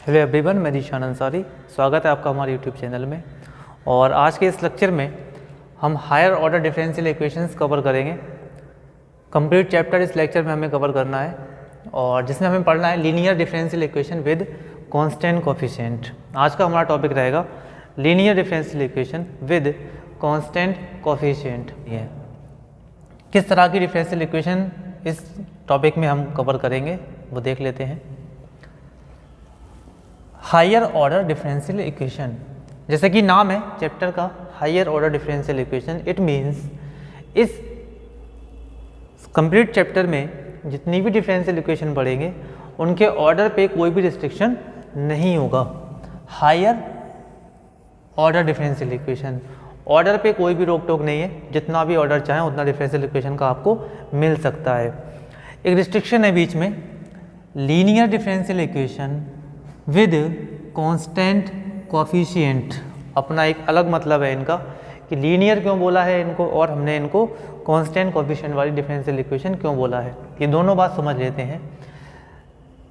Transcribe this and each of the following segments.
Hello everyone, मैं रीशान अंसारी। स्वागत है आपका हमारे यूट्यूब चैनल में। और आज के इस लेक्चर में हम higher order differential equations cover करेंगे। कंप्लीट चैप्टर इस लेक्चर में हमें कवर करना है और जिसमें हमें पढ़ना है linear differential equation with constant coefficient. आज का हमारा टॉपिक रहेगा linear differential equation with constant coefficient. ये किस तरह की डिफरेंशियल इक्वेशन इस टॉपिक में हम कवर करेंगे वो देख लेते हैं। हायर ऑर्डर डिफरेंशियल इक्वेशन, जैसे कि नाम है चैप्टर का higher order differential equation, it means इस कंप्लीट चैप्टर में जितनी भी डिफरेंशियल इक्वेशन पढ़ेंगे उनके ऑर्डर पे कोई भी रिस्ट्रिक्शन नहीं होगा। Higher order differential equation, order पे कोई भी रोक टोक नहीं है, जितना भी ऑर्डर चाहें उतना डिफरेंशियल इक्वेशन का आपको मिल सकता है। एक रिस्ट्रिक्शन है बीच में, linear differential equation with constant coefficient. अपना एक अलग मतलब है इनका कि लीनियर क्यों बोला है इनको और हमने इनको कांस्टेंट कोफिशिएंट वाली डिफरेंशियल इक्वेशन क्यों बोला है। ये दोनों बात समझ लेते हैं।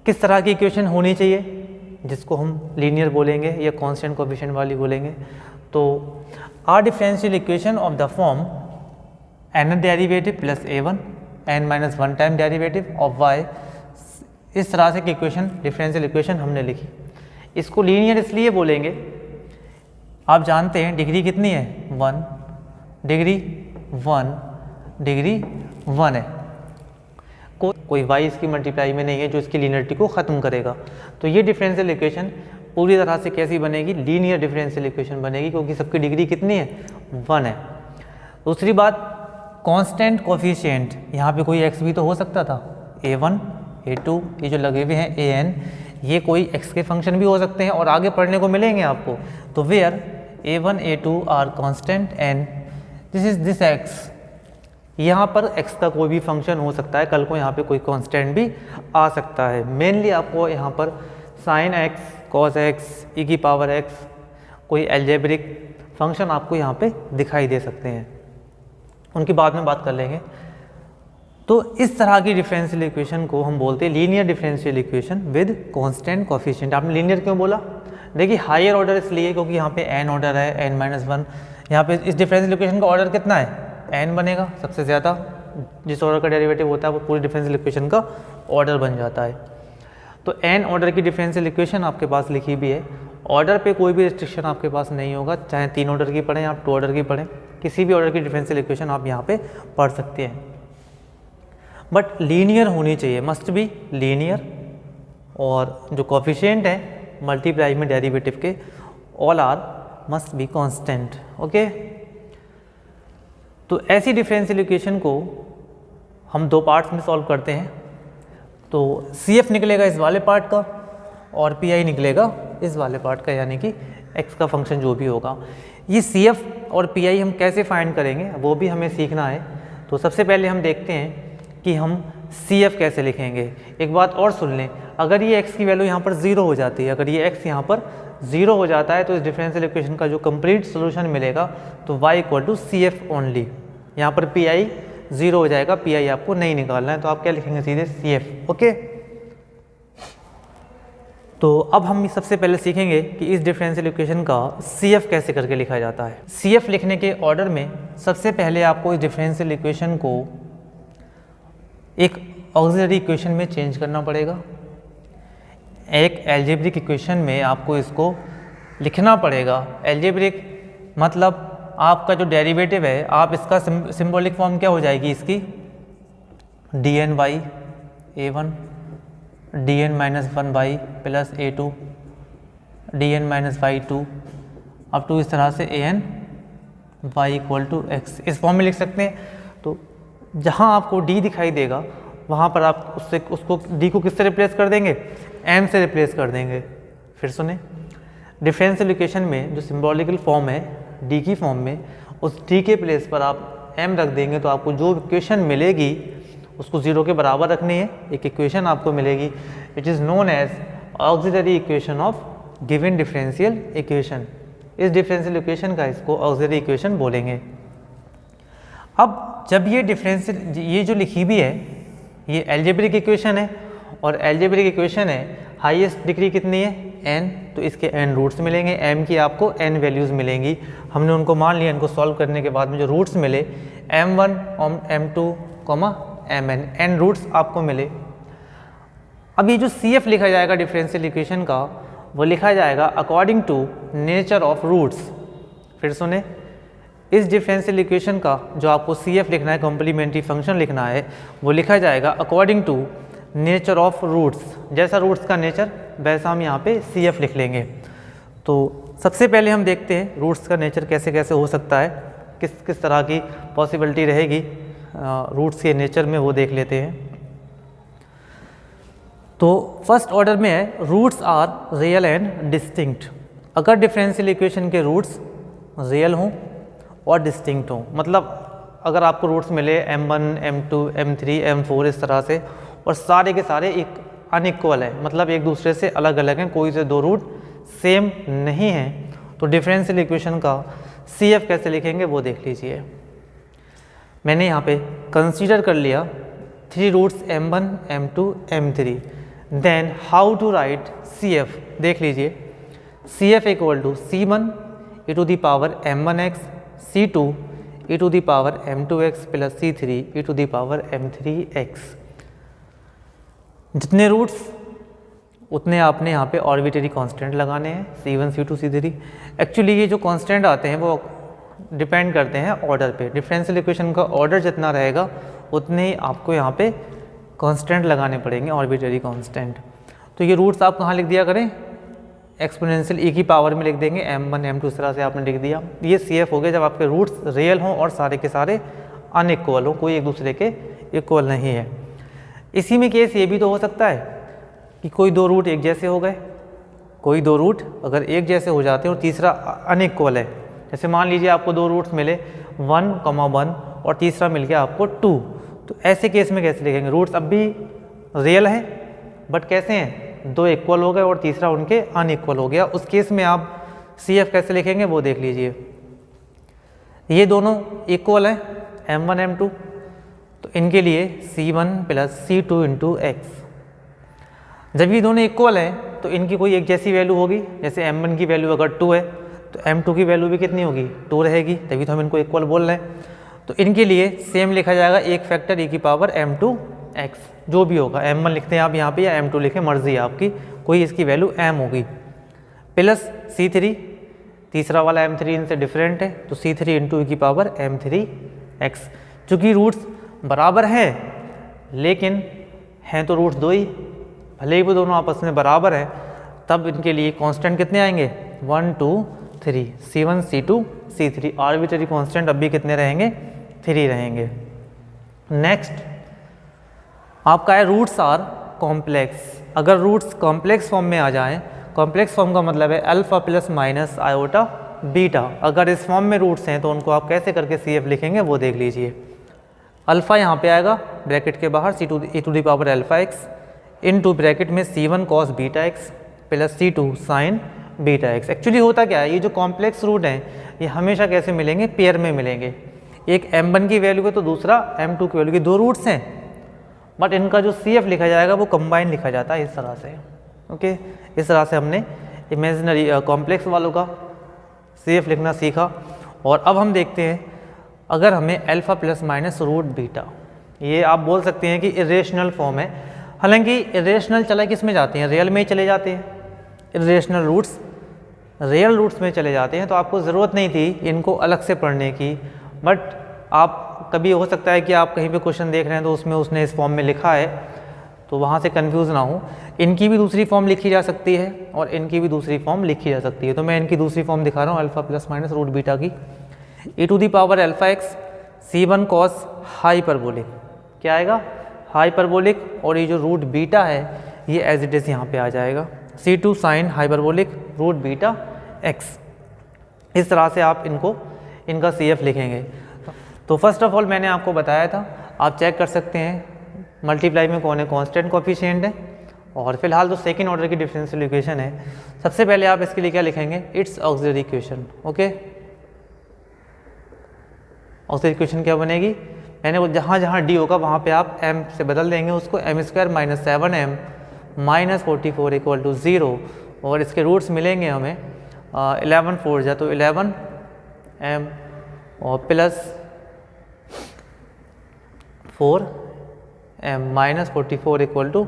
किस तरह की इक्वेशन होनी चाहिए जिसको हम लीनियर बोलेंगे या कांस्टेंट कोफिशिएंट वाली बोलेंगे। तो are differential equation of the form n derivative plus a1 n-1 time derivative of y। इस तरह से की इक्वेशन डिफरेंशियल इक्वेशन हमने लिखी। इसको लीनियर इसलिए बोलेंगे, आप जानते हैं डिग्री कितनी है 1, डिग्री 1, डिग्री 1 है। कोई y इसकी मल्टीप्लाई में नहीं है जो इसकी लीनियरिटी को ख़त्म करेगा। तो ये डिफरेंशियल इक्वेशन पूरी तरह से कैसी बनेगी, लीनियर डिफरेंशियल इक्वेशन बनेगी, क्योंकि सबकी डिग्री कितनी है 1 है। दूसरी बात कांस्टेंट कोफिशिएंट, यहाँ पे कोई x भी तो हो सकता था, a1 a2 ये जो लगे हुए हैं an, ये कोई x के फंक्शन भी हो सकते हैं और आगे पढ़ने को मिलेंगे आपको। तो where a1 a2 are constant and this is this x, यहाँ पर x का कोई भी फंक्शन हो सकता है, कल को यहाँ पे कोई कांस्टेंट भी आ सकता है। मेनली आपको यहाँ पर sin x cos x e की पावर x कोई एल्जेब्रिक फंक्शन आपको यहाँ पे दिखाई दे सकते हैं, उनकी बाद में बात कर लेंगे। तो इस तरह की डिफरेंशियल इक्वेशन को हम बोलते हैं linear differential equation with constant coefficient. आपने लीनियर क्यों बोला, देखिए हायर ऑर्डर इसलिए क्योंकि यहाँ पे n ऑर्डर है n-1। यहाँ पे इस डिफरेंशियल इक्वेशन का ऑर्डर कितना है, n बनेगा सबसे ज़्यादा। जिस ऑर्डर का डेरिवेटिव होता है वो पूरी डिफरेंशियल इक्वेशन का ऑर्डर बन जाता है। तो n ऑर्डर की डिफरेंशियल इक्वेशन आपके पास लिखी भी है। ऑर्डर पे कोई भी रिस्ट्रिक्शन आपके पास नहीं होगा, चाहे 3 ऑर्डर की पढ़ें आप 2 ऑर्डर की पढ़ें, किसी भी ऑर्डर की डिफरेंशियल इक्वेशन आप यहाँ पे पढ़ सकते हैं। बट लीनियर होनी चाहिए, मस्ट बी लीनियर, और जो कोफिशिएंट है मल्टीप्लाई में डेरिवेटिव के all are must be constant. Okay, तो ऐसी डिफरेंशियल इक्वेशन को हम 2 पार्ट्स में सॉल्व करते हैं। तो CF निकलेगा इस वाले पार्ट का और PI निकलेगा इस वाले पार्ट का, यानी कि x का फंक्शन जो भी होगा। ये CF और PI हम कैसे फाइंड करेंगे वो भी हमें सीखना है। तो सबसे पहले हम देखते हैं कि हम CF कैसे लिखेंगे। एक बात और सुन लें, अगर ये x की वैल्यू यहाँ पर 0 हो जाती है, अगर ये x यहाँ पर 0 हो जाता है तो इस डिफरेंशियल इक्वेशन का जो कंप्लीट सोल्यूशन मिलेगा तो y = CF ओनली। यहाँ पर PI 0 हो जाएगा, PI आपको नहीं निकालना है, तो आप क्या लिखेंगे सीधे CF। ओके, तो अब हम सबसे पहले सीखेंगे कि इस डिफरेंशियल इक्वेशन का CF कैसे करके लिखा जाता है। CF लिखने के ऑर्डर में सबसे पहले आपको इस डिफरेंशियल इक्वेशन को एक ऑक्सिलरी इक्वेशन में चेंज करना पड़ेगा। एक एल्जेब्रिक इक्वेशन में आपको इसको लिखना पड़ेगा। एल्जेब्रिक मतलब आपका जो डेरिवेटिव है, आप इसका सिंबॉलिक फॉर्म क्या हो जाएगी इसकी, dn/a1 dn-1y plus a2 dn-y2 up to इस तरह से an y = x, इस फॉर्म में लिख सकते हैं। तो जहाँ आपको d दिखाई देगा वहाँ पर आप उसको d को किससे रिप्लेस कर देंगे, m से रिप्लेस कर देंगे। फिर सुने, डिफरेंशियल इक्वेशन में जो सिंबॉलिकल फॉर्म है d की फॉर्म में, उस d के प्लेस पर आप m रख देंगे तो आपको जो इक्वेशन मिलेगी उसको 0 के बराबर रखनी है। एक इक्वेशन आपको मिलेगी which is known as auxiliary equation of given differential equation. इस डिफरेंशियल इक्वेशन का इसको ऑक्सिलरी इक्वेशन बोलेंगे। अब जब ये डिफरेंशियल, ये जो लिखी भी है ये एल्जेब्रिक इक्वेशन है, और एल्जेब्रिक इक्वेशन है हाईएस्ट डिग्री कितनी है n, तो इसके n रूट्स मिलेंगे, m की आपको n वैल्यूज़ मिलेंगी। हमने उनको मान लिया, इनको सॉल्व करने के बाद में जो रूट्स मिले m1 और m2, mn, n रूट्स आपको मिले। अब ये जो CF लिखा जाएगा डिफरेंशियल इक्वेशन का, वो लिखा जाएगा according to nature of roots. फिर सुने, इस डिफरेंशियल इक्वेशन का जो आपको CF लिखना है, कॉम्प्लीमेंट्री फंक्शन लिखना है, वो लिखा जाएगा according to nature of roots. जैसा रूट्स का नेचर वैसा हम यहाँ पे CF लिख लेंगे। तो सबसे पहले हम देखते हैं रूट्स का नेचर कैसे कैसे हो सकता है, किस किस तरह की पॉसिबिलिटी रहेगी रूट्स के नेचर में, वो देख लेते हैं। तो फर्स्ट ऑर्डर में है roots are real and distinct. अगर डिफरेंशियल इक्वेशन के रूट्स रियल हों और डिस्टिंक्ट हों, मतलब अगर आपको रूट्स मिले m1, m2, m3, m4 इस तरह से, और सारे के सारे एक अनइक्वल है, मतलब एक दूसरे से अलग अलग हैं, कोई से दो रूट सेम नहीं हैं, तो डिफरेंशियल इक्वेशन का CF कैसे लिखेंगे वो देख लीजिए। मैंने यहाँ पे कंसीडर कर लिया 3 roots m1, m2, m3, then how to write CF। देख लीजिए, CF equal to C1 e to the power m1x, C2 e to the power m2x plus C3 e to the power m3x। जितने roots उतने आपने यहाँ पे arbitrary constant लगाने हैं, C1, C2, C3। Actually ये जो कांस्टेंट आते हैं वो डिपेंड करते हैं ऑर्डर पे। डिफरेंशियल इक्वेशन का ऑर्डर जितना रहेगा उतने ही आपको यहाँ पे कांस्टेंट लगाने पड़ेंगे, आर्बिट्रेरी कांस्टेंट। तो ये रूट्स आप कहाँ लिख दिया करें, एक्सपोनेंशियल e की पावर में लिख देंगे, m1, m2 इस तरह से आपने लिख दिया। ये CF हो गया जब आपके रूट्स रियल हों और सारे के सारे अनइक्वल हों, कोई एक दूसरे के इक्वल नहीं है। इसी में केस ये भी तो हो सकता है कि कोई दो रूट एक जैसे हो गए, कोई दो रूट अगर एक जैसे हो जाते हैं और तीसरा अनइक्वल है। जैसे मान लीजिए आपको दो रूट्स मिले 1,1 और तीसरा मिल गया आपको 2, तो ऐसे केस में कैसे लिखेंगे, रूट्स अब भी रियल हैं बट कैसे हैं, दो इक्वल हो गए और तीसरा उनके अनइक्वल हो गया। उस केस में आप CF कैसे लिखेंगे वो देख लीजिए। ये दोनों इक्वल हैं m1, m2, तो इनके लिए C1 plus C2 into x। जब ये दोनों इक्वल हैं तो इनकी कोई एक जैसी वैल्यू होगी। जैसे m1 की वैल्यू अगर 2 है तो m2 की वैल्यू भी कितनी होगी, 2 रहेगी, तभी तो हम इनको इक्वल बोल रहे हैं। तो इनके लिए सेम लिखा जाएगा एक फैक्टर e की पावर m2x, जो भी होगा, m1 लिखते हैं आप यहाँ पे या m2 लिखें, मर्जी है आपकी, कोई इसकी वैल्यू m होगी, प्लस C3, तीसरा वाला m3 इनसे डिफरेंट है तो C3 इंटू e की पावर m3x। चूँकि रूट्स बराबर हैं लेकिन हैं तो रूट्स दो ही, भले ही वो दोनों आपस में बराबर हैं, तब इनके लिए कांस्टेंट कितने आएंगे, 1, 2, 3, C1, C2, C3। Arbitrary constant अब भी कितने रहेंगे, 3 रहेंगे। नेक्स्ट आपका है रूट्स आर कॉम्प्लेक्स। अगर रूट्स कॉम्प्लेक्स फॉर्म में आ जाएं, कॉम्प्लेक्स फॉर्म का मतलब है alpha plus minus iota beta. अगर इस फॉर्म में रूट्स हैं तो उनको आप कैसे करके CF लिखेंगे वो देख लीजिए। अल्फा यहाँ पे आएगा ब्रैकेट के बाहर C2 e to the power alpha x into bracket में C1 cos beta x plus C2 sine beta x। Actually होता क्या है, ये जो कॉम्प्लेक्स रूट हैं ये हमेशा कैसे मिलेंगे, पेयर में मिलेंगे। एक m1 की वैल्यू है तो दूसरा m2 की वैल्यू की, दो रूट्स हैं बट इनका जो CF लिखा जाएगा वो कंबाइन लिखा जाता है इस तरह से। ओके, इस तरह से हमने इमेजिनरी कॉम्प्लेक्स वालों का CF लिखना सीखा। और अब हम देखते हैं अगर हमें alpha plus minus root beta, ये आप बोल सकते हैं कि इरेशनल फॉर्म है। हालांकि इरेशनल चला किस में जाते हैं, रियल में ही चले जाते हैं। इरेशनल रूट्स रियल रूट्स में चले जाते हैं, तो आपको ज़रूरत नहीं थी इनको अलग से पढ़ने की। बट आप कभी हो सकता है कि आप कहीं पे क्वेश्चन देख रहे हैं तो उसमें उसने इस फॉर्म में लिखा है, तो वहाँ से कंफ्यूज ना हो। इनकी भी दूसरी फॉर्म लिखी जा सकती है और इनकी भी दूसरी फॉर्म लिखी जा सकती है। तो मैं इनकी दूसरी फॉर्म दिखा रहा हूँ alpha plus minus root beta की। e to the power alpha x C1 cos hyperbolic, क्या आएगा, हाइपरबोलिक, और ये जो रूट बीटा है ये एज इट इज़ यहाँ पे आ जाएगा C2 sine hyperbolic root beta x। इस तरह से आप इनका CF लिखेंगे। तो फर्स्ट ऑफ ऑल मैंने आपको बताया था, आप चेक कर सकते हैं मल्टीप्लाई में कौन है कांस्टेंट कोफिशिएंट है। और फिलहाल तो सेकंड ऑर्डर की डिफरेंशियल इक्वेशन है। सबसे पहले आप इसके लिए क्या लिखेंगे, it's auxiliary equation. Okay, auxiliary equation क्या बनेगी, मैंने वो जहाँ जहाँ डी होगा वहाँ पे आप m से बदल देंगे उसको, m² - 7m - 44 = 0। और इसके रूट्स मिलेंगे हमें 11 4 जा तो 11m और plus 4m minus 44 equal to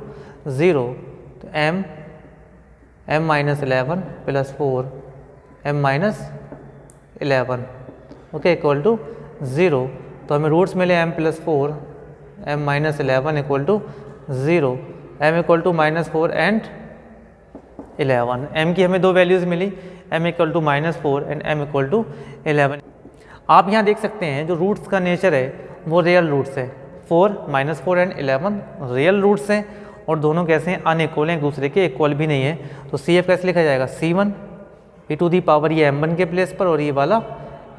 0। तो m minus 11 plus 4m minus 11 okay equal to 0। तो हमें रूट्स मिले m plus 4 m minus 11 equal to 0, m equal to minus 4 and 11। m की हमें दो वैल्यूज़ मिली, m equal to minus 4 and m equal to 11। आप यहाँ देख सकते हैं जो रूट्स का नेचर है वो रियल रूट्स है। 4 माइनस 4 एंड 11 रियल रूट्स हैं और दोनों कैसे हैं, अनइक्वल हैं, एक दूसरे के इक्वल भी नहीं है। तो CF कैसे लिखा जाएगा, C1 e to the power ये m1 के प्लेस पर और ये वाला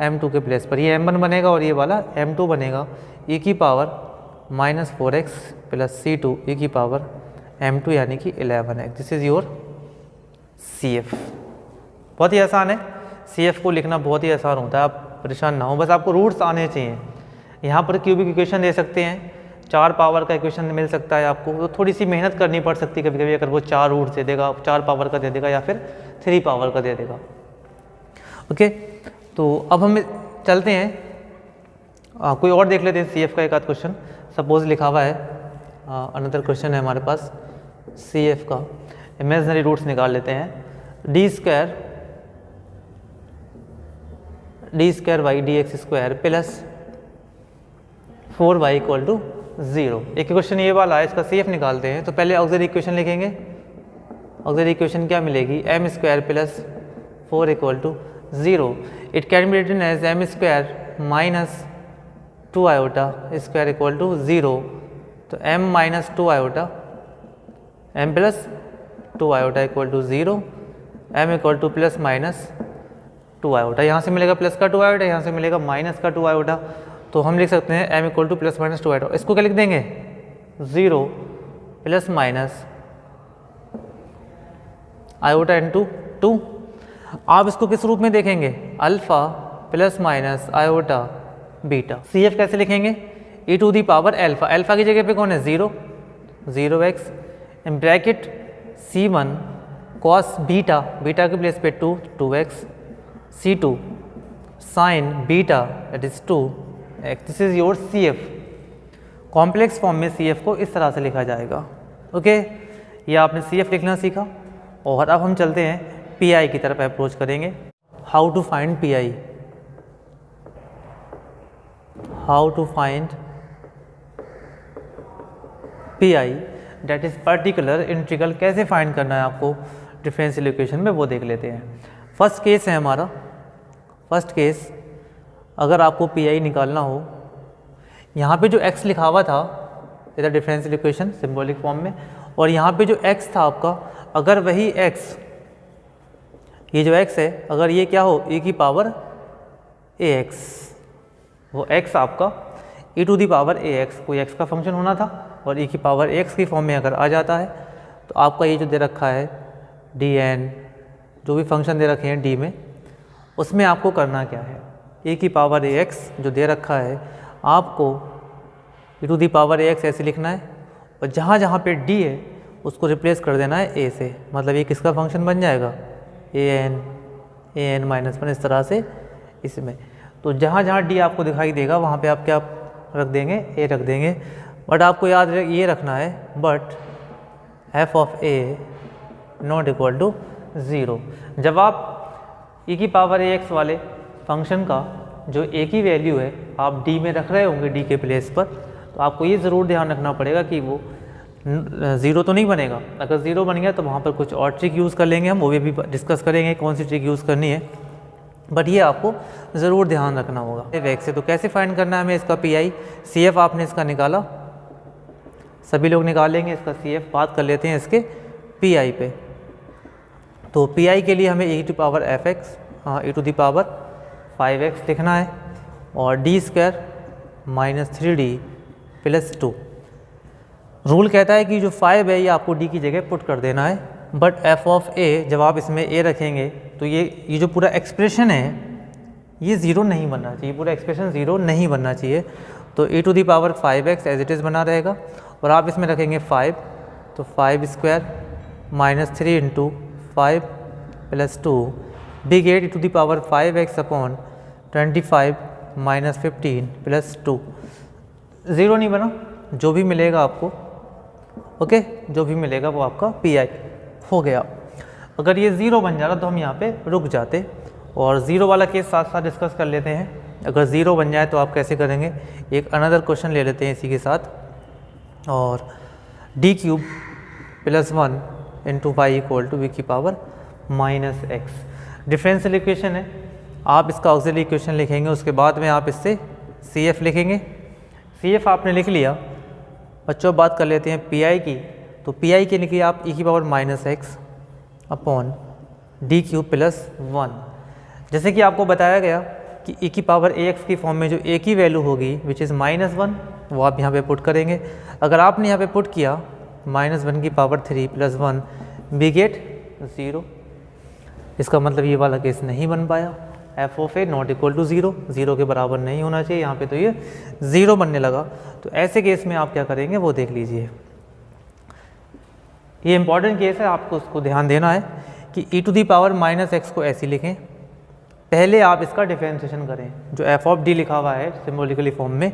m2 के प्लेस पर, ये m1 बनेगा और ये वाला m2 बनेगा, e की power minus 4x plus C2 e की पावर m2 यानी कि 11x। This is your CF। बहुत ही आसान है, CF को लिखना बहुत ही आसान होता है, आप परेशान ना हो, बस आपको रूट्स आने चाहिए। यहाँ पर क्यूबिक इक्वेशन दे सकते हैं, 4 पावर का इक्वेशन मिल सकता है आपको, तो थोड़ी सी मेहनत करनी पड़ सकती है कभी कभी, अगर वो 4 रूट्स दे देगा, 4 पावर का दे देगा या फिर 3 पावर का दे देगा। ओके, तो अब हम चलते हैं, कोई और देख लेते हैं CF का एक आध क्वेश्चन। सपोज लिखा हुआ है, अनदर क्वेश्चन है हमारे पास CF का, इमेजिनरी रूट्स निकाल लेते हैं। D square y d x square plus 4y equal to 0। एक क्वेश्चन ये वाला है, इसका CF निकालते हैं। तो पहले ऑक्सिलरी इक्वेशन लिखेंगे। ऑक्सिलरी इक्वेशन क्या मिलेगी, m square plus 4 equal to 0। It can be written as m square minus 2 iota square equal to 0। तो m minus 2 iota, m plus 2 iota equal to 0, m equal to plus minus 2 iota. यहाँ से मिलेगा plus का 2 iota, यहाँ से मिलेगा minus का 2 iota. तो हम लिख सकते हैं m equal to plus minus 2 iota. इसको क्या लिख देंगे, 0 प्लस माइनस आयोटा इंटू 2। आप इसको किस रूप में देखेंगे, alpha plus minus iota beta. CF कैसे लिखेंगे, e to the power alpha, alpha की जगह पे कौन है 0, 0x in bracket C1 cos beta, beta के प्लेस पे 2, 2x, C2 sine beta that is 2x। This is your CF। Complex form में CF को इस तरह से लिखा जाएगा। ओके, ये आपने CF लिखना सीखा। और अब हम चलते हैं PI की तरफ अप्रोच करेंगे। How to find PI, how to find PI that is particular integral. कैसे फाइंड करना है आपको डिफरेंशियल इक्वेशन में, वो देख लेते हैं। फर्स्ट केस है हमारा, फर्स्ट केस अगर आपको PI निकालना हो, यहाँ पे जो x लिखा हुआ था इधर डिफरेंशियल इक्वेशन सिंबॉलिक फॉर्म में, और यहाँ पे जो x था आपका, अगर वही x, ये जो x है, अगर ये क्या हो e की पावर ax, वो x आपका e to the power ax, कोई x का फंक्शन होना था और e की पावर ax की फॉर्म में अगर आ जाता है, तो आपका ये जो दे रखा है dn, जो भी फंक्शन दे रखे हैं d में, उसमें आपको करना क्या है, e की पावर ax जो दे रखा है, आपको e to the power ax ऐसे लिखना है, और जहाँ जहाँ पे d है उसको रिप्लेस कर देना है a से। मतलब ये किसका फंक्शन बन जाएगा, an माइनस 1, इस तरह से इसमें। तो जहाँ जहाँ d आपको दिखाई देगा वहाँ पे आप क्या रख देंगे, a रख देंगे। बट आपको याद ये रखना है, but f of a not equal to 0। जब आप e की पावर ax वाले फंक्शन का जो a की वैल्यू है आप d में रख रहे होंगे, d के प्लेस पर, तो आपको ये ज़रूर ध्यान रखना पड़ेगा कि वो 0 तो नहीं बनेगा। अगर 0 बन गया तो वहाँ पर कुछ और ट्रिक यूज़ कर लेंगे हम, वो भी डिस्कस करेंगे कौन सी ट्रिक यूज़ करनी है, बट ये आपको ज़रूर ध्यान रखना होगा। वेग से तो कैसे फाइंड करना है हमें इसका PI, CF आपने इसका निकाला, सभी लोग निकाल लेंगे इसका CF। बात कर लेते हैं इसके PI पे। तो PI के लिए हमें e to power fx, e to the power 5x लिखना है, और d square minus 3d plus 2। Rule कहता है कि जो 5 है ये आपको d की जगह पुट कर देना है, बट f ऑफ a, जब आप इसमें a रखेंगे तो ये जो पूरा एक्सप्रेशन है ये 0 नहीं बनना चाहिए, पूरा एक्सप्रेशन 0 नहीं बनना चाहिए। तो e to the power 5x as it is बना रहेगा, और आप इसमें रखेंगे 5, तो 5 square minus 3 into 5 + 2 big 8 to the power 5x upon 25 - 15 + 2। Zero नहीं बना, जो भी मिलेगा आपको, ओके, जो भी मिलेगा वो आपका पी हो गया। अगर ये ज़ीरो बन जाता तो हम यहाँ पे रुक जाते और ज़ीरो वाला केस साथ साथ डिस्कस कर लेते हैं। अगर ज़ीरो बन जाए तो आप कैसे करेंगे, एक अनदर क्वेश्चन ले लेते हैं इसी के साथ। और d³ + 1 × y = v की पावर -x डिफरेंशियल इक्वेशन है। आप इसका ऑक्सिलरी इक्वेशन लिखेंगे, उसके बाद में आप इससे CF लिखेंगे। CF आपने लिख लिया। बच्चों बात कर लेते हैं PI की, तो PI की लिखिए आप e⁻⁻x अपॉन d³ + 1। जैसे कि आपको बताया गया कि e⁻AX की फॉर्म में जो a की वैल्यू होगी विच इज़ -1, वो आप यहाँ पे पुट करेंगे। अगर आपने यहाँ पे पुट किया -1 की पावर 3 + 1 वी गेट 0। इसका मतलब ये वाला केस नहीं बन पाया, f(a) ≠ 0, 0 के बराबर नहीं होना चाहिए। यहाँ पे तो ये 0 बनने लगा। तो ऐसे केस में आप क्या करेंगे वो देख लीजिए। ये इंपॉर्टेंट केस है, आपको उसको ध्यान देना है कि e⁻⁻x को ऐसे लिखें। पहले आप इसका डिफरेंशिएशन करें, जो f(d) लिखा हुआ है सिम्बॉलिकली फॉर्म में,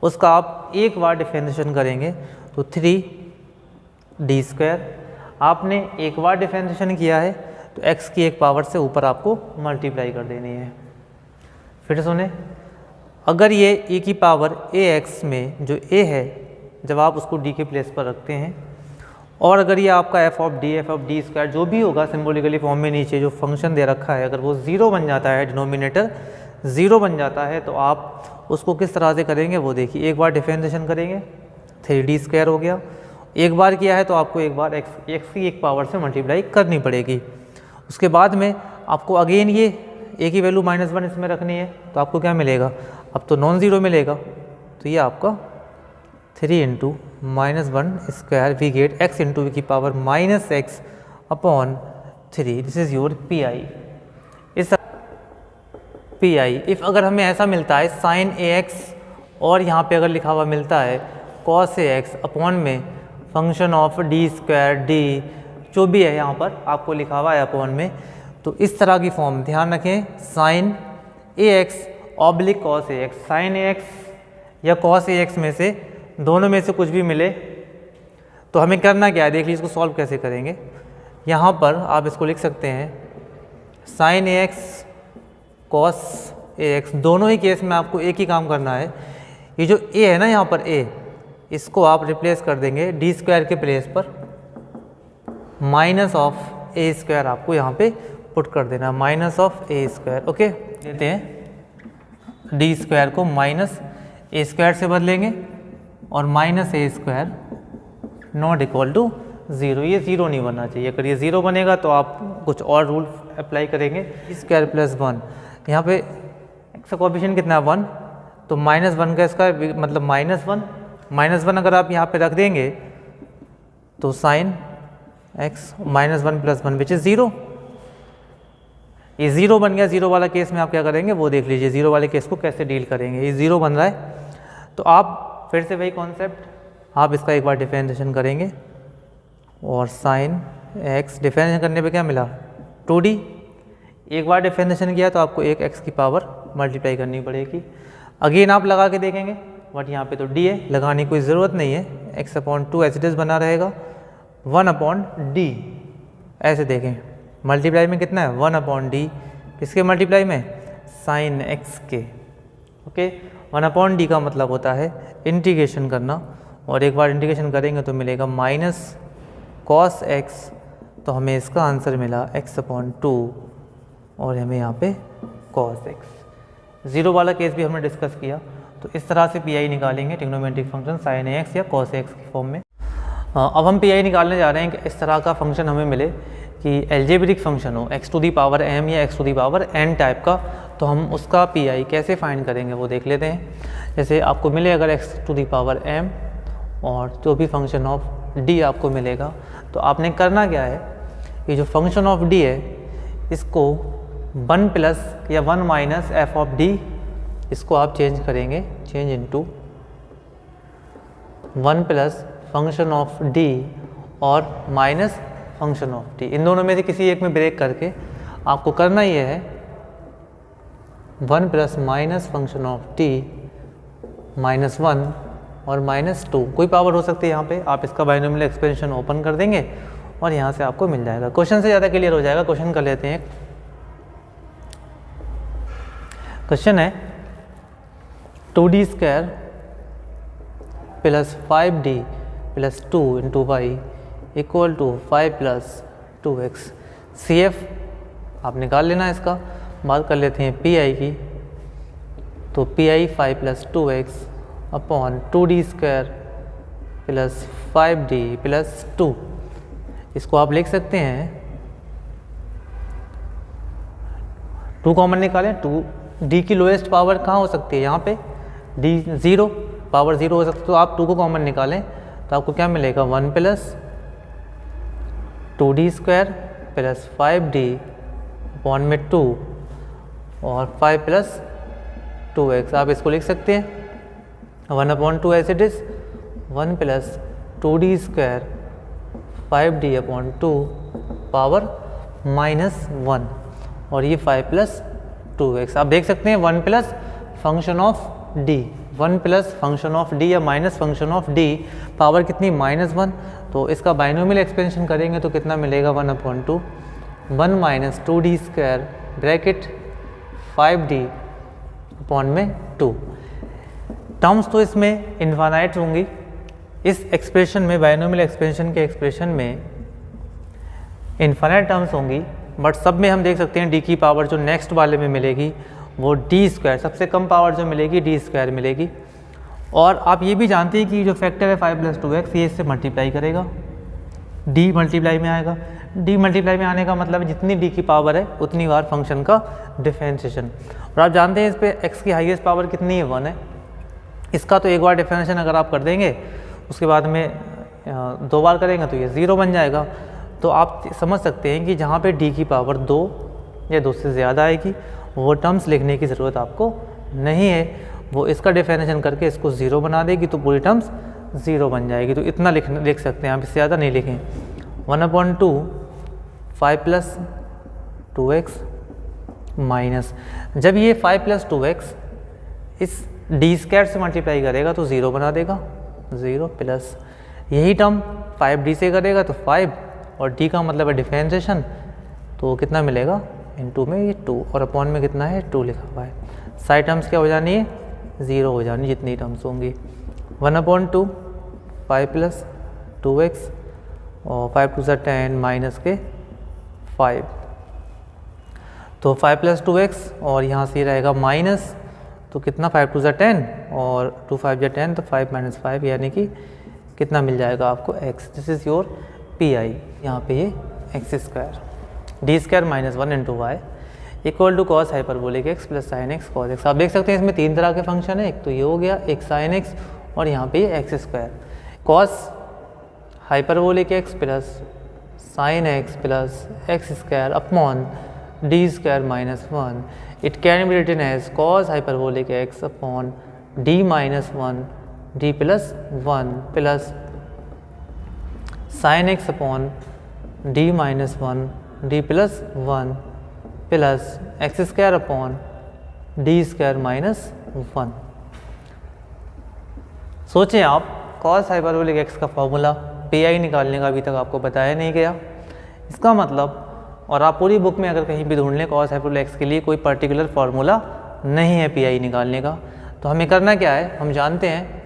उसका आप एक बार डिफरेंशिएशन करेंगे तो 3d²। आपने एक बार डिफरेंशिएशन किया है तो x की एक पावर से ऊपर आपको मल्टीप्लाई कर देनी है। फिर सुने, अगर ये e⁻AX में जो a है, जब आप उसको d के प्लेस पर रखते हैं, और अगर ये आपका f(d) जो भी होगा सिम्बॉलिकली फॉर्म में नीचे जो फंक्शन दे रखा है, अगर वो 0 बन जाता है, डिनोमिनेटर 0 बन जाता है, तो आप उसको किस तरह से करेंगे वो देखिए। एक बार डिफरेंशिएशन करेंगे, 3d² हो गया। एक बार किया है तो आपको एक बार x की एक पावर से मल्टीप्लाई करनी पड़ेगी। उसके बाद में आपको अगेन ये a की वैल्यू -1 इसमें रखनी है, तो आपको क्या मिलेगा, अब तो नॉन ज़ीरो मिलेगा। तो ये आपका 3 × -1² वी गेट x × v की power -x upon 3। This is your PI। इस PI इफ़ अगर हमें ऐसा मिलता है sin AX और यहाँ पे अगर लिखा हुआ मिलता है cos AX अपॉन में फंक्शन ऑफ d², d जो भी है यहाँ पर आपको लिखा हुआ है अपॉन में, तो इस तरह की फॉर्म ध्यान रखें, sin AX / cos AX। sin AX या cos AX में से दोनों में से कुछ भी मिले तो हमें करना क्या है, देख लीजिए इसको सॉल्व कैसे करेंगे। यहाँ पर आप इसको लिख सकते हैं sin AX cos AX, दोनों ही केस में आपको एक ही काम करना है। ये जो a है ना यहाँ पर a, इसको आप रिप्लेस कर देंगे d² के प्लेस पर, -(a²) आपको यहाँ पे पुट कर देना, -(a²). ओके, देते हैं d² को -(a²) से बदलेंगे और -(a²) ≠ 0। ये 0 नहीं बनना चाहिए। अगर ये 0 बनेगा तो आप कुछ और रूल अप्लाई करेंगे। d² + 1, यहाँ पे x का कोएफिशिएंट कितना है 1, तो -1 का स्क्वायर मतलब -1 अगर आप यहाँ पे रख देंगे तो sin x -1 + 1 विच इज़ 0। ये 0 बन गया। 0 वाला केस में आप क्या करेंगे वो देख लीजिए, 0 वाले केस को कैसे डील करेंगे। ये 0 बन रहा है तो आप फिर से वही कॉन्सेप्ट, आप इसका एक बार डिफरेंशिएशन करेंगे और sin x डिफरेंशिएशन करने पे क्या मिला 2d। एक बार डिफरेंशिएशन किया तो आपको एक x की पावर मल्टीप्लाई करनी पड़ेगी। अगेन आप लगा के देखेंगे, बट यहाँ पे तो d है, लगाने की कोई ज़रूरत नहीं है। x/2 एज इट इज़ बना रहेगा, 1/d। ऐसे देखें मल्टीप्लाई में कितना है 1/d, किसके मल्टीप्लाई में sin x के। ओके, 1/d का मतलब होता है इंटीग्रेशन करना, और एक बार इंटीग्रेशन करेंगे तो मिलेगा -cos x, तो हमें इसका आंसर मिला x/2 और हमें यहाँ पे cos x। 0 वाला केस भी हमने डिस्कस किया। तो इस तरह से PI निकालेंगे ट्रिग्नोमेट्रिक फंक्शन sin AX या cos AX की फॉर्म में। अब हम PI निकालने जा रहे हैं कि इस तरह का फंक्शन हमें मिले कि एल्जेब्रिक फंक्शन हो x⁻m या x⁻n टाइप का, तो हम उसका PI कैसे फाइंड करेंगे वो देख लेते हैं। जैसे आपको मिले अगर x⁻m और जो भी फंक्शन ऑफ d आपको मिलेगा, तो आपने करना क्या है, ये जो फंक्शन ऑफ d है इसको 1 प्लस या 1 - f(d), इसको आप चेंज करेंगे, change into 1 plus function of d और माइनस फंक्शन ऑफ टी। इन दोनों में से किसी एक में ब्रेक करके आपको करना ये है 1 plus minus function of T minus 1 और माइनस 2, कोई पावर हो सकती है यहाँ पे। आप इसका बाइनोमियल एक्सपेंशन ओपन कर देंगे और यहाँ से आपको मिल जाएगा। क्वेश्चन से ज़्यादा क्लियर हो जाएगा। क्वेश्चन कर लेते हैं। क्वेश्चन है 2d square plus 5d plus 2 into y equal to 5 plus 2x। CF आप निकाल लेना। इसका बात कर लेते हैं PI की। तो PI 5 plus 2x upon 2d square plus 5d plus 2। इसको आप लिख सकते हैं 2 कॉमन निकालें। 2d की लोएस्ट पावर कहाँ हो सकती है? यहाँ पे d 0 पावर 0 हो सकती है। तो आप 2 को कॉमन निकालें तो आपको क्या मिलेगा 1 plus 2d square plus 5d upon में 2 और 5 प्लस 2x। आप इसको लिख सकते हैं 1 upon 2 as it is 1 plus 2d square 5d upon 2 power minus 1 और ये 5 प्लस 2x। आप देख सकते हैं 1 plus function of d, 1 plus function of d या minus function of d power कितनी -1। तो इसका बाइनोमियल एक्सपेंशन करेंगे तो कितना मिलेगा 1 upon 2 1 minus 2d square bracket 5d upon में 2। टर्म्स तो इसमें इन्फानाइट होंगी। इस एक्सप्रेशन में बाइनोमियल एक्सपेंशन के एक्सप्रेशन में इन्फानाइट टर्म्स होंगी, बट सब में हम देख सकते हैं d की पावर जो नेक्स्ट वाले में मिलेगी वो d स्क्वायर, सबसे कम पावर जो मिलेगी d स्क्वायर मिलेगी। और आप ये भी जानते हैं कि जो फैक्टर है 5 प्लस 2x ये इससे मल्टीप्लाई करेगा, d मल्टीप्लाई में आएगा। d मल्टीप्लाई में आने का मतलब है जितनी d की पावर है उतनी बार फंक्शन का डिफरेंशिएशन। और आप जानते हैं इस पे x की हाईएस्ट पावर कितनी है 1 है। इसका तो एक बार डिफरेंशिएशन अगर आप कर देंगे उसके बाद में 2 बार करेंगे तो ये 0 बन जाएगा। तो आप समझ सकते हैं कि जहाँ पे d की पावर 2 या 2 से ज़्यादा आएगी वो टर्म्स लिखने की ज़रूरत आपको नहीं है। वो इसका डिफरेंशिएशन करके इसको 0 बना देगी तो पूरी टर्म्स 0 बन जाएगी। तो इतना लिख सकते हैं आप, इससे ज़्यादा नहीं लिखें। 1 अपॉन 2 5 प्लस 2x माइनस, जब ये 5 प्लस 2x इस d स्क्वायर से मल्टीप्लाई करेगा तो 0 बना देगा, 0 प्लस यही टर्म 5d से करेगा तो 5 और d का मतलब है डिफरेंशिएशन, तो कितना मिलेगा इनटू में ये 2 और अपॉन में कितना है 2 लिखा हुआ है। सारी टर्म्स क्या हो जानी है 0 हो जानी जितनी टर्म्स होंगी। 1 अपॉन 2 5 प्लस 2x और 5 2 10 माइनस के 5, तो 5 प्लस 2x और यहाँ से रहेगा माइनस, तो कितना 5 2 10 और 2 5 10 तो 5 माइनस 5 यानी कि कितना मिल जाएगा आपको x। This is your PI। यहाँ पे ये x square d square minus 1 into y equal to cos hyperbolic x plus sine x cos x। आप देख सकते हैं इसमें 3 तरह के फंक्शन है, एक तो ये हो गया, एक साइन x और यहाँ पे ये x square. Cos hyperbolic x plus sine x plus x square upon d square minus 1। It can be written as cos hyperbolic x upon d minus 1 d plus 1 plus sine x upon d minus 1 d plus 1 plus x square upon d square minus 1। सोचें आप cos hyperbolic x का formula PI निकालने का अभी तक आपको बताया नहीं गया। इसका मतलब, और आप पूरी बुक में अगर कहीं भी ढूंढ लें कॉस हाइपरबोलिक एक्स के लिए कोई पर्टिकुलर फार्मूला नहीं है PI निकालने का। तो हमें करना क्या है, हम जानते हैं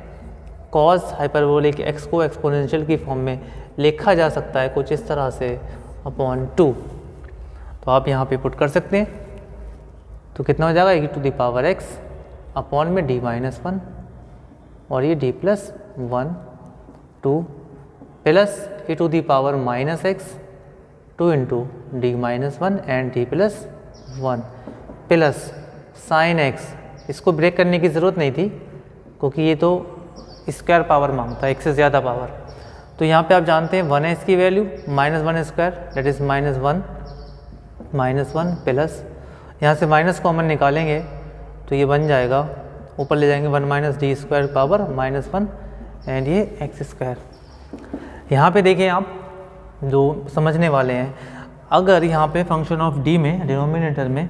कॉस हाइपरबोलिक एक्स को एक्सपोनेंशियल की फॉर्म में लिखा जा सकता है कुछ इस तरह से अपॉन 2। तो आप यहाँ पे पुट कर सकते हैं तो कितना हो जाएगा e to the power x upon में d माइनस 1 और ये d plus 1 2 plus e to the power minus x 2 into d minus 1 and d plus 1 plus sine x। इसको ब्रेक करने की ज़रूरत नहीं थी क्योंकि ये तो स्क्वायर पावर मांगता है, एक से ज़्यादा पावर। तो यहाँ पे आप जानते हैं 1 है इसकी value minus 1 square that is minus 1 plus यहाँ से माइनस कॉमन निकालेंगे तो ये बन जाएगा, ऊपर ले जाएंगे 1 minus D square power minus 1 and ये एक्स स्क्वायर। यहाँ पे देखें आप जो समझने वाले हैं। अगर यहाँ पे फंक्शन ऑफ डी में डिनोमिनेटर में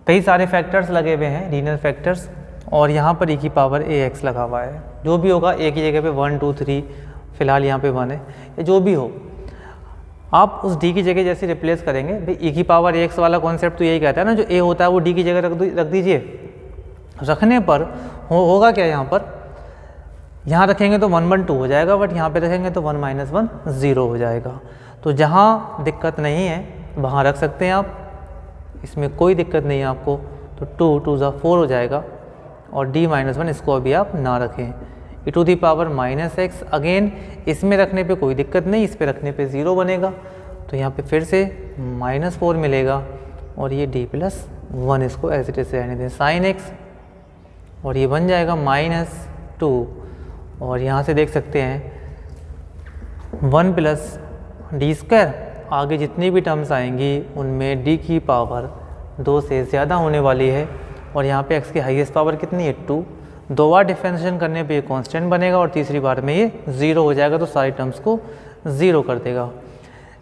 कई सारे फैक्टर्स लगे हुए हैं, लीनियर फैक्टर्स, और यहाँ पर e की पावर ax लगा हुआ है, जो भी होगा a की जगह पे 1 2 3, फिलहाल यहाँ पे 1 है, या जो भी हो, आप उस d की जगह जैसे रिप्लेस करेंगे, भाई e की पावर ax वाला कॉन्सेप्ट तो यही कहता है ना, जो a होता है वो d की जगह रख दीजिए। रखने पर होगा क्या, यहाँ रखेंगे तो 1 1 2 हो जाएगा, बट यहाँ पे रखेंगे तो 1 - 1 0 हो जाएगा। तो जहाँ दिक्कत नहीं है वहाँ रख सकते हैं आप, इसमें कोई दिक्कत नहीं है आपको। तो 2 2 = 4 हो जाएगा, और d - 1 इसको अभी आप ना रखें। e⁻⁻x अगेन इसमें रखने पे कोई दिक्कत नहीं, इस पे रखने पे 0 बनेगा, तो यहाँ पे फिर से -4 मिलेगा, और ये d+1 इसको एज इट इज रहने दें sin x, और ये बन जाएगा -2, और यहाँ से देख सकते हैं 1 + d², आगे जितनी भी टर्म्स आएंगी उनमें d की पावर 2 से ज़्यादा होने वाली है, और यहाँ पे x की हाईएस्ट पावर कितनी है 2, 2 बार डिफरेंशिएशन करने पे ये कांस्टेंट बनेगा, और तीसरी बार में ये 0 हो जाएगा, तो सारी टर्म्स को 0 कर देगा।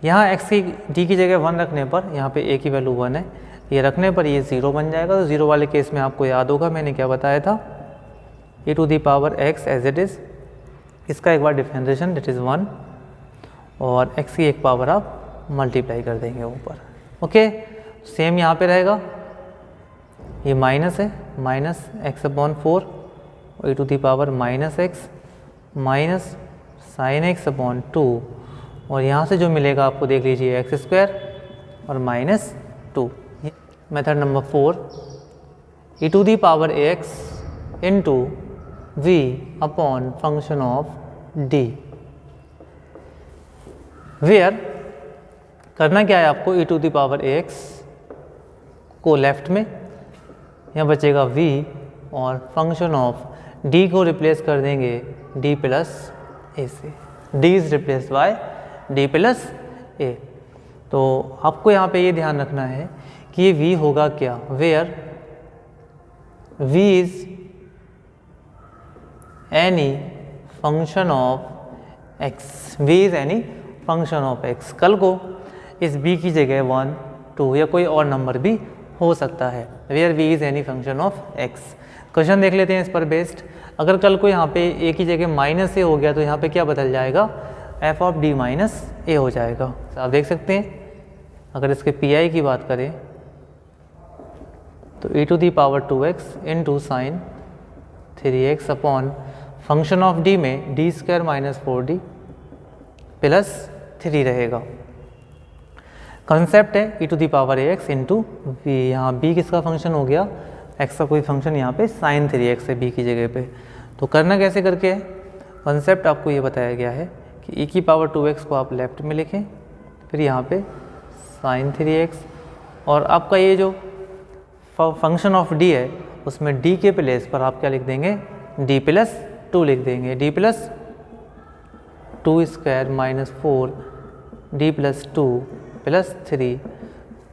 यहाँ x की d की जगह 1 रखने पर, यहाँ पे a की वैल्यू 1 है, ये रखने पर ये 0 बन जाएगा। तो 0 वाले केस में आपको याद होगा मैंने क्या बताया था, e⁻x एज इट इज़, इसका एक बार डिफरेंशिएशन दैट इज़ 1, और x की एक पावर आप मल्टीप्लाई कर देंगे ऊपर। ओके, सेम यहाँ पे रहेगा, ये माइनस है, -x/4 e⁻−x minus sin x/2, और यहाँ से जो मिलेगा आपको देख लीजिए x² और -2। Method number 4, e⁻ax into v upon function of d, where करना क्या है आपको, e⁻ax को लेफ्ट में, यहाँ बचेगा v, और फंक्शन ऑफ d को रिप्लेस कर देंगे d + a से, d is replace by d + a। तो आपको यहाँ पे ये ध्यान रखना है कि ये v होगा क्या, where v is any function of x, v is any function of x। कल को इस b की जगह 1 2 या कोई और नंबर भी हो सकता है, where v is any function of x। Question देख लेते हैं इस पर बेस्ड। अगर कल को यहाँ पे a की जगह -a हो गया, तो यहाँ पे क्या बदल जाएगा, f ऑफ d - a हो जाएगा। आप देख सकते हैं, अगर इसके पी की बात करें तो e⁻2x into sine 3x upon function of d में d² - 4d + 3 रहेगा। कंसेप्ट है e⁻ax इंटू v, यहाँ b किसका फंक्शन हो गया, x का कोई फंक्शन यहाँ पे sin 3x है b की जगह पे। तो करना कैसे करके है, कंसेप्ट आपको ये बताया गया है कि e⁻2x को आप लेफ्ट में लिखें, फिर यहाँ पे sin 3x, और आपका ये जो फंक्शन ऑफ d है उसमें d के प्लेस पर आप क्या लिख देंगे, d+2 लिख देंगे, d+2² - 4 d+2 + 3।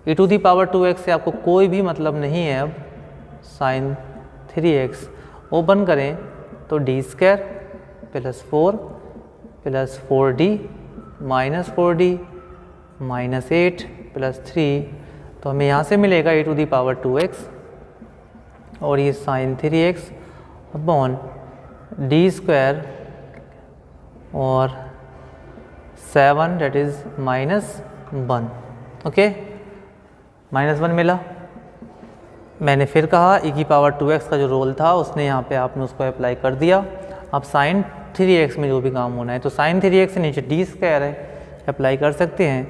e⁻2x से आपको कोई भी मतलब नहीं है, अब sin 3x ओपन करें तो d² + 4 + 4d - 4d -8 + 3, तो हमें यहाँ से मिलेगा e⁻2x, और ये sin 3x अपॉन d² और 7 दैट इज़ -1। ओके, -1 मिला। मैंने फिर कहा e⁻2x का जो रोल था उसने यहाँ पे आपने उसको अप्लाई कर दिया। अब sin 3x में जो भी काम होना है, तो sin 3x से नीचे d² है, अप्लाई कर सकते हैं,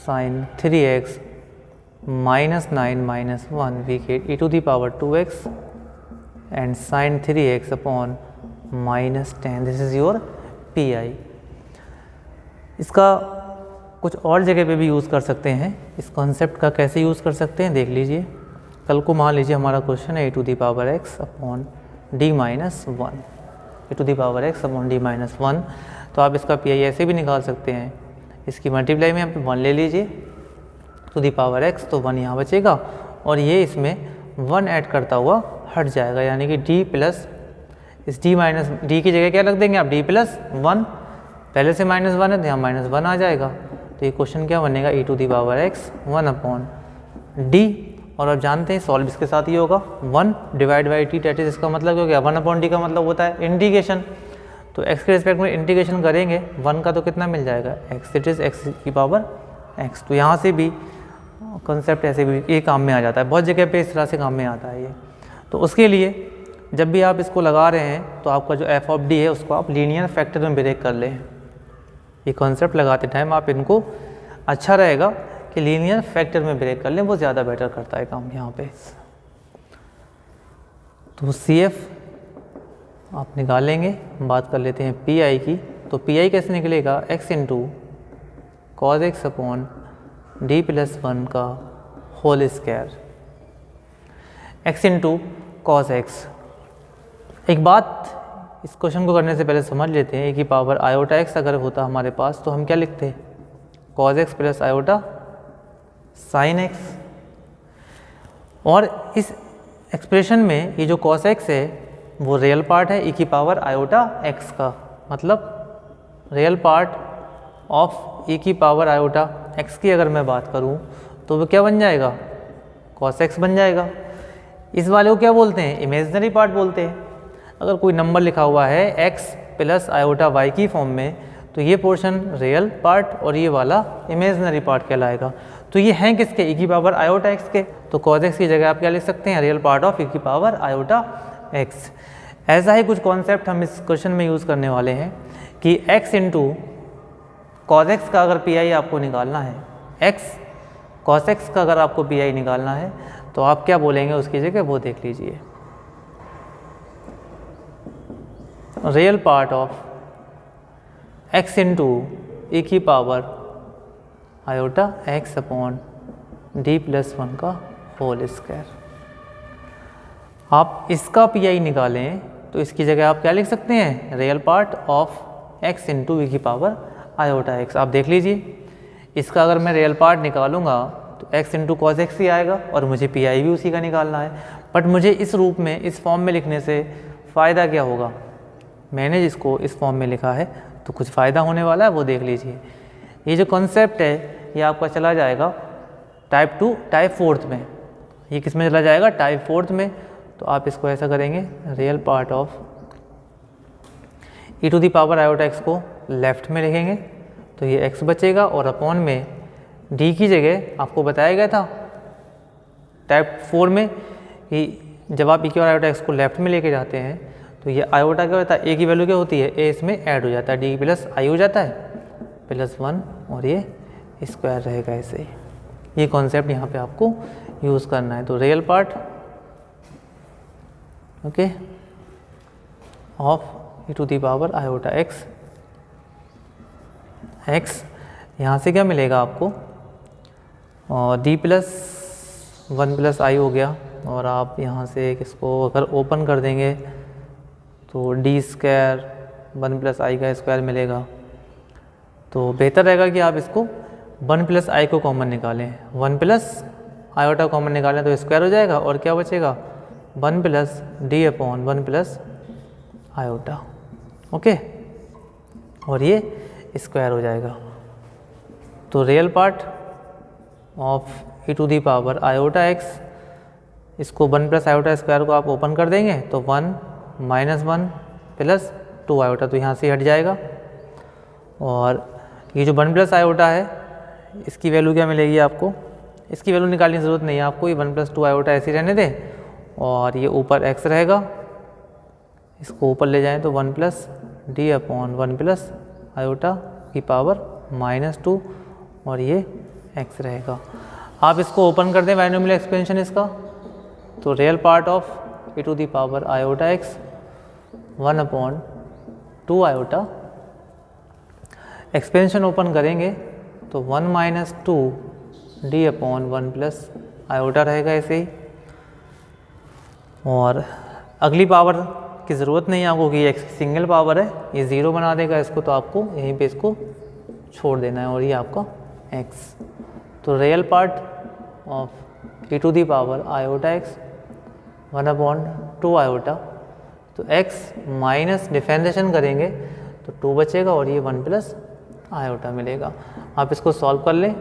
sin 3x -9 - 1 we get e⁻2x and sin 3x upon -10, this is your p. इसका कुछ और जगह पे भी यूज़ कर सकते हैं। इस कॉन्सेप्ट का कैसे यूज़ कर सकते हैं देख लीजिए। कल को मान लीजिए हमारा क्वेश्चन है e⁻x upon d - 1, e⁻x upon d - 1, तो आप इसका पी ऐसे भी निकाल सकते हैं। इसकी मल्टीप्लाई में यहाँ पे 1 ले लीजिए, e⁻x, तो 1 यहाँ बचेगा, और ये इसमें 1 ऐड करता हुआ हट जाएगा, यानी कि d+ इस d की जगह क्या रख देंगे आप, d+1, पहले से -1 है तो यहाँ -1 आ जाएगा। तो ये क्वेश्चन क्या बनेगा, e to the power x 1/d। और अब जानते हैं सॉल्व इसके साथ ही होगा 1 divide by t, that is इसका मतलब क्या हो गया 1/d का मतलब होता है इंटीग्रेशन। तो x के रिस्पेक्ट में इंटीग्रेशन करेंगे 1 का तो कितना मिल जाएगा x, इट इज़ x की पावर x। तो यहाँ से भी कॉन्सेप्ट ऐसे भी ये काम में आ जाता है, बहुत जगह पे इस तरह से काम में आता है ये। तो उसके लिए जब भी आप इसको लगा रहे हैं तो आपका जो f ऑफ d है उसको आप लीनियर फैक्टर में ब्रेक कर लें। ये कॉन्सेप्ट लगाते टाइम आप इनको अच्छा रहेगा कि लीनियर फैक्टर में ब्रेक कर लें, वो ज़्यादा बेटर करता है काम यहाँ पे। तो CF आप निकालेंगे, बात कर लेते हैं PI की। तो PI कैसे निकलेगा, x into cos x upon d plus 1 का whole square, x into cos x. एक बात इस क्वेश्चन को करने से पहले समझ लेते हैं, कि पावर आयोटा एक्स अगर होता हमारे पास तो हम क्या लिखते हैं, cos x plus iota sine x. और इस एक्सप्रेशन में ये जो कॉस एक्स है वो रियल पार्ट है e की पावर आयोटा एक्स का, मतलब रियल पार्ट ऑफ e की पावर आयोटा एक्स की अगर मैं बात करूँ तो वो क्या बन जाएगा, कॉस एक्स बन जाएगा। इस वाले को क्या बोलते हैं, इमेजिनरी पार्ट बोलते हैं। अगर कोई नंबर लिखा हुआ है x प्लस आयोटा y की फॉर्म में तो ये पोर्शन रियल पार्ट और ये वाला इमेजिनरी पार्ट कहलाएगा। तो ये हैं किसके, e की पावर आयोटा एक्स के। तो कॉज एक्स की जगह आप क्या लिख सकते हैं, रियल पार्ट ऑफ e की पावर आयोटा एक्स। ऐसा ही कुछ कॉन्सेप्ट हम इस क्वेश्चन में यूज़ करने वाले हैं कि x इंटू कॉज एक्स का अगर PI आपको निकालना है, x कॉस एक्स का अगर आपको PI निकालना है तो आप क्या बोलेंगे उसकी जगह, वो देख लीजिए। Real part of x into e की power iota x upon d plus 1 का होल स्क्वायर। आप इसका PI निकालें तो इसकी जगह आप क्या लिख सकते हैं, real part of x into e की पावर आयोटा x। आप देख लीजिए, इसका अगर मैं रियल पार्ट निकालूंगा तो x इंटू कॉस एक्स ही आएगा और मुझे PI भी उसी का निकालना है। बट मुझे इस रूप में, इस फॉर्म में लिखने से फ़ायदा क्या होगा, मैंने जिसको इस फॉर्म में लिखा है तो कुछ फ़ायदा होने वाला है, वो देख लीजिए। ये जो कॉन्सेप्ट है ये आपका चला जाएगा टाइप 2 टाइप 4 में। ये किस में चला जाएगा, टाइप 4 में। तो आप इसको ऐसा करेंगे, real part of e to the power iota x को लेफ्ट में लिखेंगे तो ये x बचेगा, और अपॉन में d की जगह आपको बताया गया था टाइप 4 में कि जब आप e की पावर आयोटा एक्स को लेफ्ट में लेके जाते हैं तो ये आयोटा क्या होता है, a की वैल्यू क्या होती है, a इसमें ऐड हो जाता है, d प्लस i हो जाता है प्लस 1 और ये स्क्वायर रहेगा ऐसे। ये कॉन्सेप्ट यहाँ पे आपको यूज़ करना है। तो real part okay of e to the power iota x, x यहाँ से क्या मिलेगा आपको, और d प्लस 1 प्लस i हो गया। और आप यहाँ से इसको अगर ओपन कर देंगे तो d स्क्वायर 1 प्लस i का स्क्वायर मिलेगा। तो बेहतर रहेगा कि आप इसको 1 प्लस i को कॉमन निकालें, 1 प्लस आयोटा कॉमन निकालें तो स्क्वायर हो जाएगा, और क्या बचेगा 1 plus d upon 1 plus iota. Okay, और ये स्क्वायर हो जाएगा। तो real part of e to the power iota x, इसको 1 प्लस आयोटा स्क्वायर को आप ओपन कर देंगे तो 1 माइनस 1 प्लस 2 आयोटा, तो यहाँ से हट जाएगा। और ये जो 1 प्लस आयोटा है इसकी वैल्यू क्या मिलेगी आपको, इसकी वैल्यू निकालने की ज़रूरत नहीं है आपको, ये 1 प्लस 2 आयोटा ऐसे ही रहने दें, और ये ऊपर x रहेगा, इसको ऊपर ले जाएं तो 1 plus D upon 1 plus iota की पावर -2 और ये x रहेगा। आप इसको ओपन कर दें बाइनोमियल एक्सपेंशन इसका, तो real part of e to the power iota x 1/2 iota, expansion open करेंगे तो 1 minus 2 d upon 1 plus iota रहेगा ऐसे ही। और अगली पावर की ज़रूरत नहीं है आपको कि ये सिंगल पावर है, ये 0 बना देगा इसको, तो आपको यहीं पे इसको छोड़ देना है, और ये आपका x। तो real part of e to the power iota x 1/2 iota, तो x माइनस डिफरेंशिएशन करेंगे तो 2 बचेगा और ये 1 प्लस आयोटा मिलेगा। आप इसको सॉल्व कर लें।